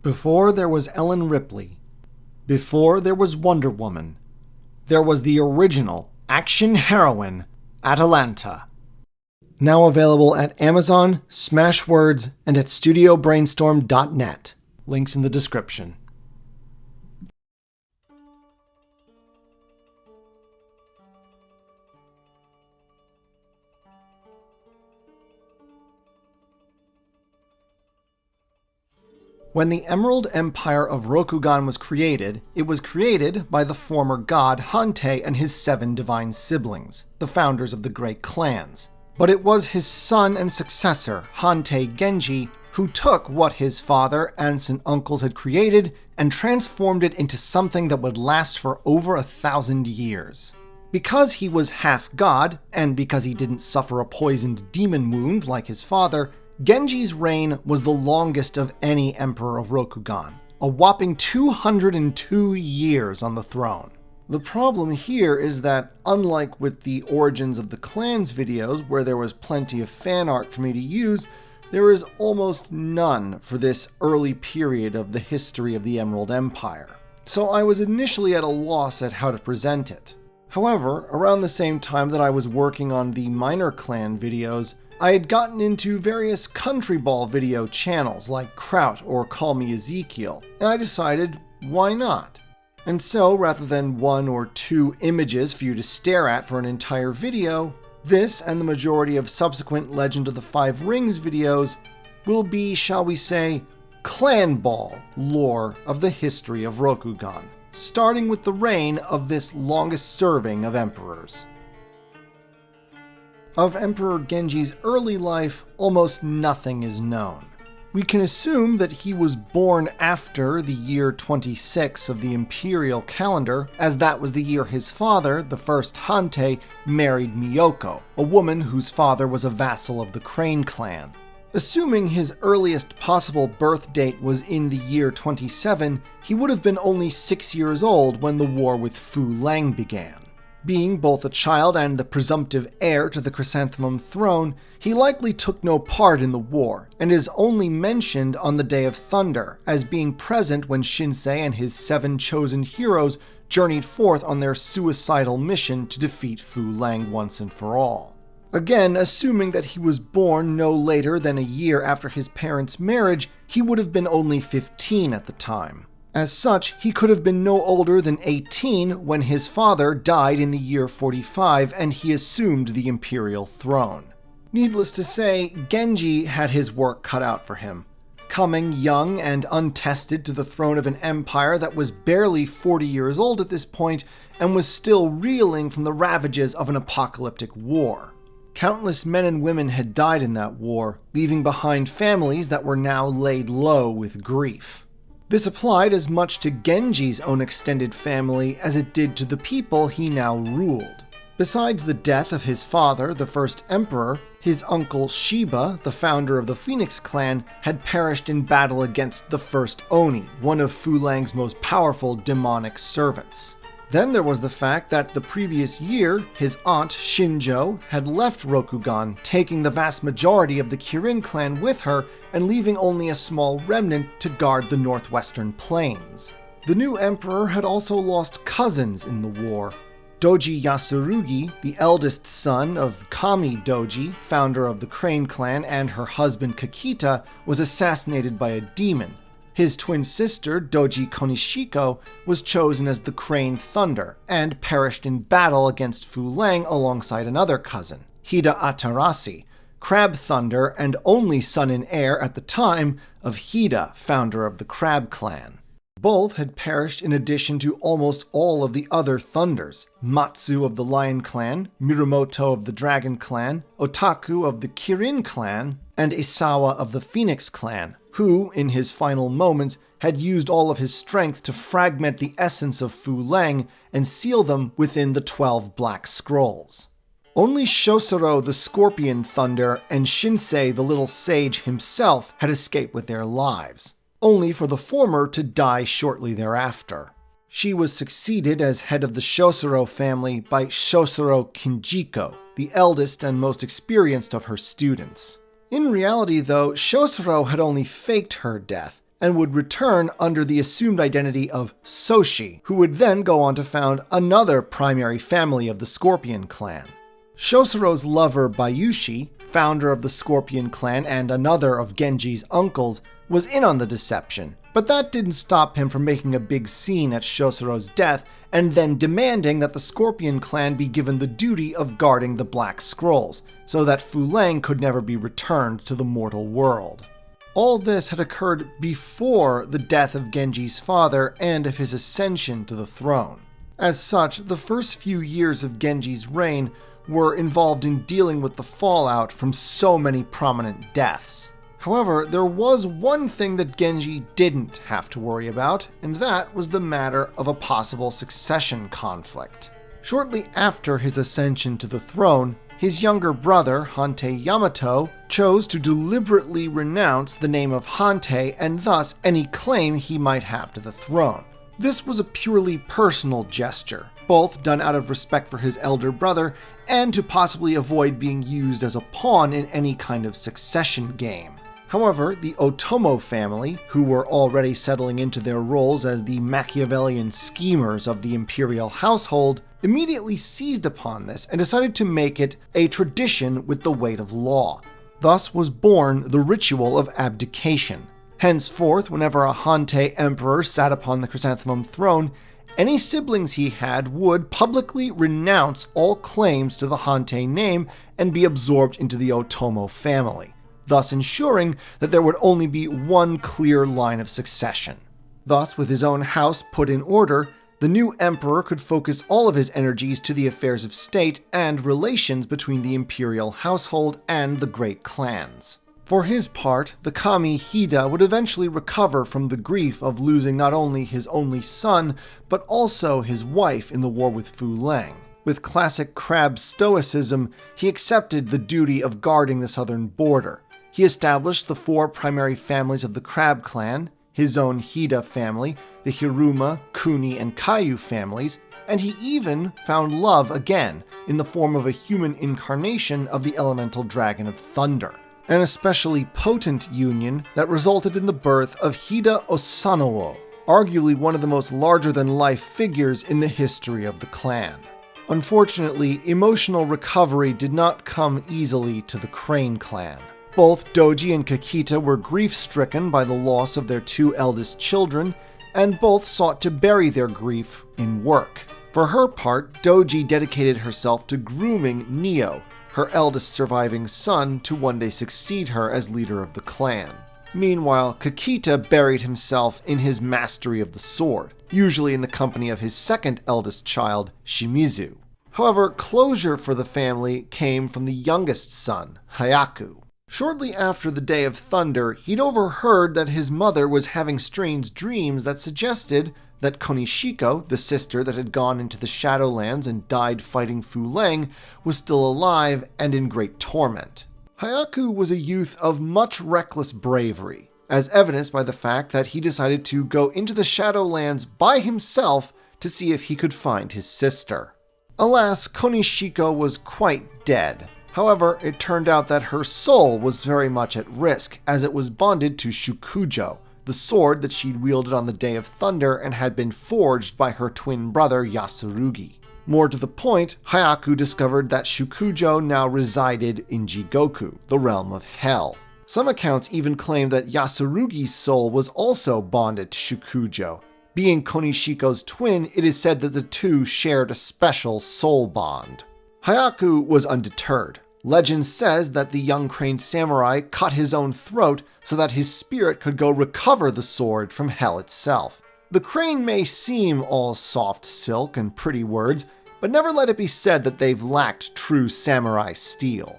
Before there was Ellen Ripley. Before there was Wonder Woman. There was the original action heroine, Atalanta. Now available at Amazon, Smashwords, and at studiobrainstorm.net. Links in the description. When the Emerald Empire of Rokugan was created, it was created by the former god Hantei and his 7 divine siblings, the founders of the great clans. But it was his son and successor, Hantei Genji, who took what his father, aunts, and uncles had created and transformed it into something that would last for over 1,000 years. Because he was half god, and because he didn't suffer a poisoned demon wound like his father, Genji's reign was the longest of any emperor of Rokugan, a whopping 202 years on the throne. The problem here is that, unlike with the Origins of the Clans videos where there was plenty of fan art for me to use, there is almost none for this early period of the history of the Emerald Empire. So I was initially at a loss at how to present it. However, around the same time that I was working on the Minor Clan videos, I had gotten into various country ball video channels like Kraut or Call Me Ezekiel, and I decided, why not? And so, rather than 1 or 2 images for you to stare at for an entire video, this and the majority of subsequent Legend of the Five Rings videos will be, shall we say, clan ball lore of the history of Rokugan, starting with the reign of this longest serving of emperors. Of Emperor Genji's early life, almost nothing is known. We can assume that he was born after the year 26 of the imperial calendar, as that was the year his father, the first Hantei, married Miyoko, a woman whose father was a vassal of the Crane clan. Assuming his earliest possible birth date was in the year 27, he would have been only 6 years old when the war with Fu Lang began. Being both a child and the presumptive heir to the Chrysanthemum throne, he likely took no part in the war, and is only mentioned on the Day of Thunder, as being present when Shinsei and his 7 chosen heroes journeyed forth on their suicidal mission to defeat Fu Lang once and for all. Again, assuming that he was born no later than a year after his parents' marriage, he would have been only 15 at the time. As such, he could have been no older than 18 when his father died in the year 45 and he assumed the imperial throne. Needless to say, Genji had his work cut out for him. Coming young and untested to the throne of an empire that was barely 40 years old at this point and was still reeling from the ravages of an apocalyptic war. Countless men and women had died in that war, leaving behind families that were now laid low with grief. This applied as much to Genji's own extended family as it did to the people he now ruled. Besides the death of his father, the first emperor, his uncle Shiba, the founder of the Phoenix clan, had perished in battle against the first Oni, one of Fu Lang's most powerful demonic servants. Then there was the fact that the previous year, his aunt Shinjo had left Rokugan, taking the vast majority of the Kirin clan with her and leaving only a small remnant to guard the northwestern plains. The new emperor had also lost cousins in the war. Doji Yasurugi, the eldest son of Kami Doji, founder of the Crane clan, and her husband Kakita, was assassinated by a demon. His twin sister, Doji Konishiko, was chosen as the Crane Thunder, and perished in battle against Fu Lang alongside another cousin, Hida Atarasi, Crab Thunder and only son and heir at the time of Hida, founder of the Crab Clan. Both had perished in addition to almost all of the other Thunders, Matsu of the Lion Clan, Mirumoto of the Dragon Clan, Otaku of the Kirin Clan, and Isawa of the Phoenix Clan, who, in his final moments, had used all of his strength to fragment the essence of Fu Lang and seal them within the 12 Black Scrolls. Only Shosuro the Scorpion Thunder and Shinsei the Little Sage himself had escaped with their lives, only for the former to die shortly thereafter. She was succeeded as head of the Shosuro family by Shosuro Kinjiko, the eldest and most experienced of her students. In reality, though, Shosuro had only faked her death, and would return under the assumed identity of Soshi, who would then go on to found another primary family of the Scorpion clan. Shosaro's lover Bayushi, founder of the Scorpion clan and another of Genji's uncles, was in on the deception, but that didn't stop him from making a big scene at Shosaro's death and then demanding that the Scorpion clan be given the duty of guarding the Black Scrolls, so that Fu Leng could never be returned to the mortal world. All this had occurred before the death of Genji's father and of his ascension to the throne. As such, the first few years of Genji's reign were involved in dealing with the fallout from so many prominent deaths. However, there was one thing that Genji didn't have to worry about, and that was the matter of a possible succession conflict. Shortly after his ascension to the throne, his younger brother, Hantei Yamato, chose to deliberately renounce the name of Hantei and thus any claim he might have to the throne. This was a purely personal gesture, both done out of respect for his elder brother and to possibly avoid being used as a pawn in any kind of succession game. However, the Otomo family, who were already settling into their roles as the Machiavellian schemers of the imperial household, immediately seized upon this and decided to make it a tradition with the weight of law. Thus was born the ritual of abdication. Henceforth, whenever a Hantei emperor sat upon the chrysanthemum throne, any siblings he had would publicly renounce all claims to the Hantei name and be absorbed into the Otomo family, thus ensuring that there would only be one clear line of succession. Thus, with his own house put in order, the new emperor could focus all of his energies to the affairs of state and relations between the imperial household and the great clans. For his part, the kami Hida would eventually recover from the grief of losing not only his only son, but also his wife in the war with Fu Leng. With classic crab stoicism, he accepted the duty of guarding the southern border. He established the 4 primary families of the Crab clan, his own Hida family, the Hiruma, Kuni, and Kayu families, and he even found love again in the form of a human incarnation of the elemental dragon of thunder, an especially potent union that resulted in the birth of Hida Osanowo, arguably one of the most larger-than-life figures in the history of the clan. Unfortunately, emotional recovery did not come easily to the Crane clan. Both Doji and Kakita were grief-stricken by the loss of their 2 eldest children, and both sought to bury their grief in work. For her part, Doji dedicated herself to grooming Neo, her eldest surviving son, to one day succeed her as leader of the clan. Meanwhile, Kakita buried himself in his mastery of the sword, usually in the company of his second eldest child, Shimizu. However, closure for the family came from the youngest son, Hayaku. Shortly after the Day of Thunder, he'd overheard that his mother was having strange dreams that suggested that Konishiko, the sister that had gone into the Shadowlands and died fighting Fu Leng, was still alive and in great torment. Hayaku was a youth of much reckless bravery, as evidenced by the fact that he decided to go into the Shadowlands by himself to see if he could find his sister. Alas, Konishiko was quite dead. However, it turned out that her soul was very much at risk, as it was bonded to Shukujo, the sword that she'd wielded on the Day of Thunder and had been forged by her twin brother Yasurugi. More to the point, Hayaku discovered that Shukujo now resided in Jigoku, the realm of hell. Some accounts even claim that Yasurugi's soul was also bonded to Shukujo. Being Konishiko's twin, it is said that the two shared a special soul bond. Hayaku was undeterred. Legend says that the young Crane samurai cut his own throat so that his spirit could go recover the sword from hell itself. The Crane may seem all soft silk and pretty words, but never let it be said that they've lacked true samurai steel.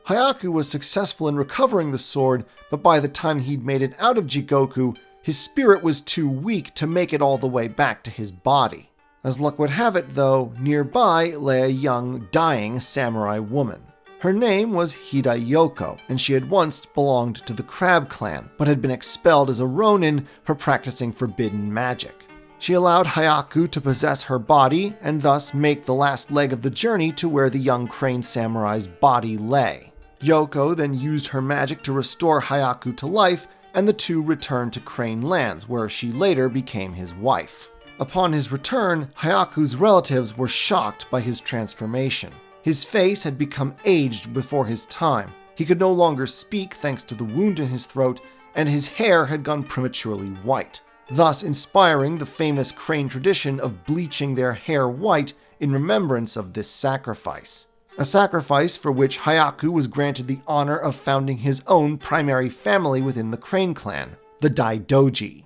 Hayaku was successful in recovering the sword, but by the time he'd made it out of Jigoku, his spirit was too weak to make it all the way back to his body. As luck would have it, though, nearby lay a young, dying samurai woman. Her name was Hidayoko, and she had once belonged to the Crab clan, but had been expelled as a ronin for practicing forbidden magic. She allowed Hayaku to possess her body, and thus make the last leg of the journey to where the young Crane samurai's body lay. Yoko then used her magic to restore Hayaku to life, and the two returned to Crane Lands, where she later became his wife. Upon his return, Hyaku's relatives were shocked by his transformation. His face had become aged before his time. He could no longer speak thanks to the wound in his throat, and his hair had gone prematurely white, thus inspiring the famous Crane tradition of bleaching their hair white in remembrance of this sacrifice. A sacrifice for which Hyaku was granted the honor of founding his own primary family within the Crane clan, the Daidoji.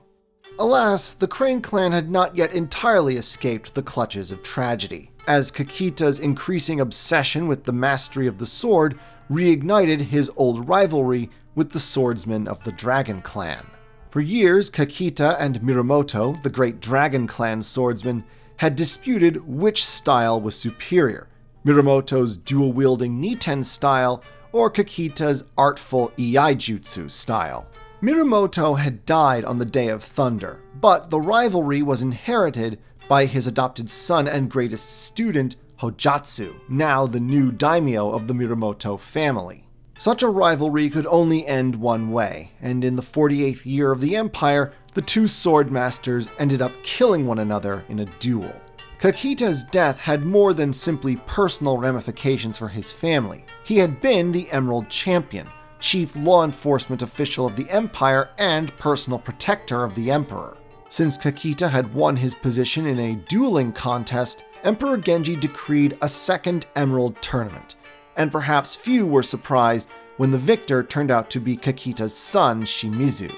Alas, the Crane clan had not yet entirely escaped the clutches of tragedy, as Kakita's increasing obsession with the mastery of the sword reignited his old rivalry with the swordsmen of the Dragon Clan. For years, Kakita and Mirumoto, the great Dragon Clan swordsman, had disputed which style was superior, Mirumoto's dual-wielding Niten style or Kakita's artful Iaijutsu style. Mirumoto had died on the Day of Thunder, but the rivalry was inherited by his adopted son and greatest student, Hojatsu, now the new daimyo of the Mirumoto family. Such a rivalry could only end one way, and in the 48th year of the Empire, the two sword masters ended up killing one another in a duel. Kakita's death had more than simply personal ramifications for his family. He had been the Emerald Champion, chief law enforcement official of the Empire and personal protector of the Emperor. Since Kakita had won his position in a dueling contest, Emperor Genji decreed a second Emerald tournament, and perhaps few were surprised when the victor turned out to be Kakita's son, Shimizu.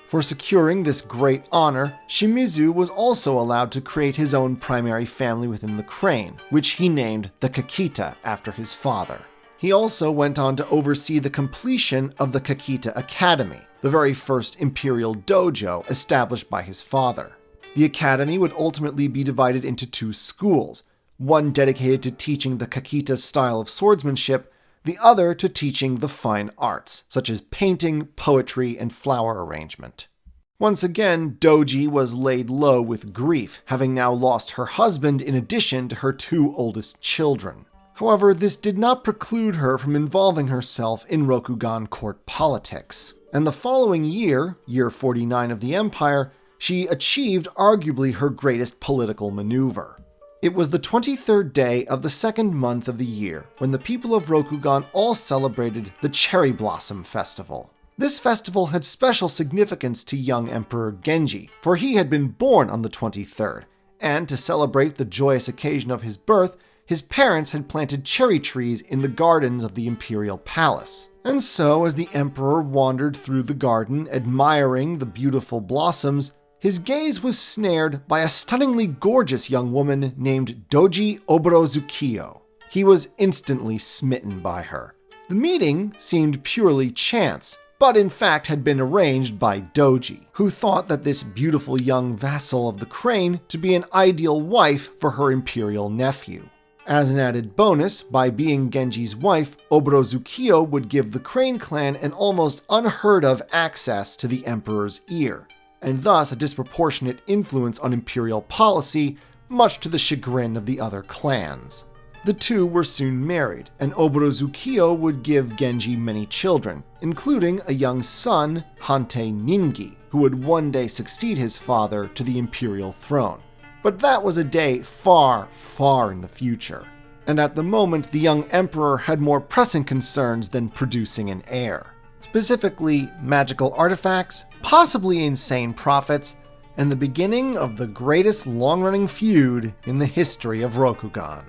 For securing this great honor, Shimizu was also allowed to create his own primary family within the Crane, which he named the Kakita after his father. He also went on to oversee the completion of the Kakita Academy, the very first imperial dojo established by his father. The academy would ultimately be divided into two schools, one dedicated to teaching the Kakita style of swordsmanship, the other to teaching the fine arts, such as painting, poetry, and flower arrangement. Once again, Doji was laid low with grief, having now lost her husband in addition to her two oldest children. However, this did not preclude her from involving herself in Rokugan court politics. And the following year, year 49 of the Empire, she achieved arguably her greatest political maneuver. It was the 23rd day of the second month of the year when the people of Rokugan all celebrated the Cherry Blossom Festival. This festival had special significance to young Emperor Genji, for he had been born on the 23rd, and to celebrate the joyous occasion of his birth, his parents had planted cherry trees in the gardens of the imperial palace. And so, as the emperor wandered through the garden, admiring the beautiful blossoms, his gaze was snared by a stunningly gorgeous young woman named Doji Oborozukiyo. He was instantly smitten by her. The meeting seemed purely chance, but in fact had been arranged by Doji, who thought that this beautiful young vassal of the Crane to be an ideal wife for her imperial nephew. As an added bonus, by being Genji's wife, Oborozukiyo would give the Crane clan an almost unheard of access to the emperor's ear, and thus a disproportionate influence on imperial policy, much to the chagrin of the other clans. The two were soon married, and Oborozukiyo would give Genji many children, including a young son, Hante Ningi, who would one day succeed his father to the imperial throne. But that was a day far, far in the future. And at the moment, the young emperor had more pressing concerns than producing an heir. Specifically, magical artifacts, possibly insane profits, and the beginning of the greatest long-running feud in the history of Rokugan.